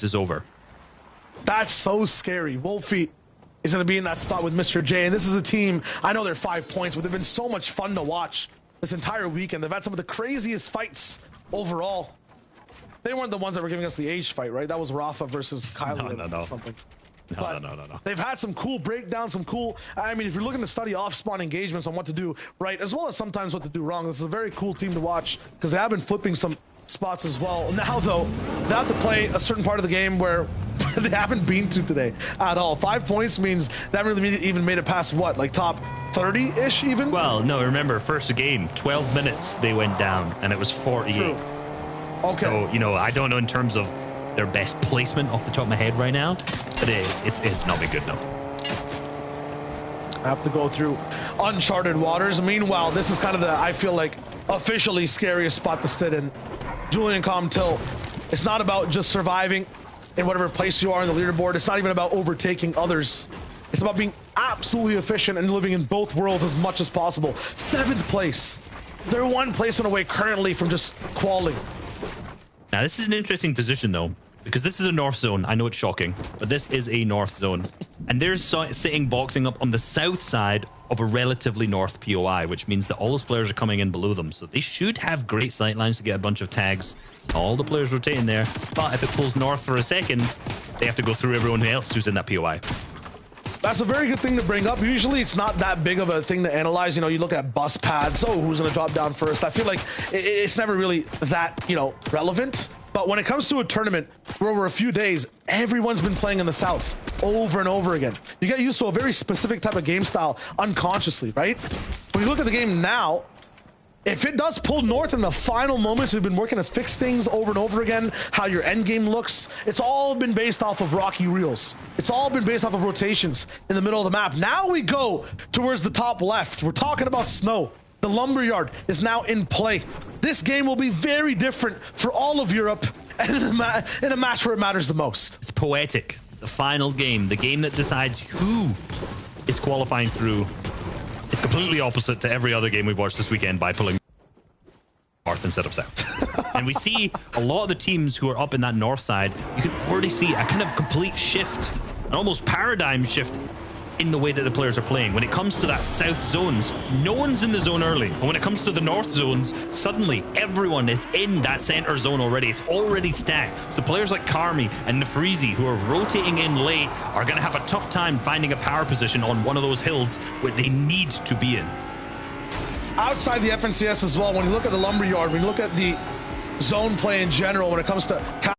is over. That's so scary. Wolfie is going to be in that spot with Mr. J, and this is a team, I know they're 5 points, but they've been so much fun to watch this entire weekend. They've had some of the craziest fights overall. They weren't the ones that were giving us the age fight, right? That was Rafa versus Kylie or something. No. They've had some cool breakdowns, some cool, I mean, if you're looking to study off-spawn engagements on what to do right, as well as sometimes what to do wrong, this is a very cool team to watch because they have been flipping some spots as well. Now, though, they have to play a certain part of the game where they haven't been to today at all. 5 points means they haven't really even made it past what, like top 30-ish even? Well, no, remember, first game, 12 minutes they went down, and it was 48. True. Okay. So, you know, I don't know in terms of their best placement off the top of my head right now, but it's not been good enough. I have to go through uncharted waters. Meanwhile, this is kind of the, I feel like, officially scariest spot to sit in. Julian Comtil, it's not about just surviving in whatever place you are on the leaderboard. It's not even about overtaking others. It's about being absolutely efficient and living in both worlds as much as possible. 7th place. They're 1 placement away currently from just qualing. Now, this is an interesting position, though, because this is a north zone. I know it's shocking, but this is a north zone. And they're sitting boxing up on the south side of a relatively north POI, which means that all those players are coming in below them. So they should have great sight lines to get a bunch of tags. All the players rotating there. But if it pulls north for a second, they have to go through everyone else who's in that POI. That's a very good thing to bring up. Usually it's not that big of a thing to analyze. You know, you look at bus pads. Oh, who's going to drop down first? I feel like it's never really that, you know, relevant. But when it comes to a tournament where over a few days, everyone's been playing in the south over and over again. You get used to a very specific type of game style unconsciously, right? When you look at the game now, if it does pull north in the final moments, we've been working to fix things over and over again, how your end game looks. It's all been based off of rocky reels. It's all been based off of rotations in the middle of the map. Now we go towards the top left. We're talking about snow. The lumberyard is now in play. This game will be very different for all of Europe and in a match where it matters the most. It's poetic. The final game, the game that decides who is qualifying through, is completely opposite to every other game we've watched this weekend by pulling north instead of south. And we see a lot of the teams who are up in that north side, you can already see a kind of complete shift, an almost paradigm shift in the way that the players are playing. When it comes to that south zones, no one's in the zone early. But when it comes to the north zones, suddenly everyone is in that center zone already. It's already stacked. The players like Karmi and Nefrizi, who are rotating in late, are going to have a tough time finding a power position on one of those hills where they need to be in. Outside the FNCS as well, when you look at the lumberyard, when you look at the zone play in general, when it comes to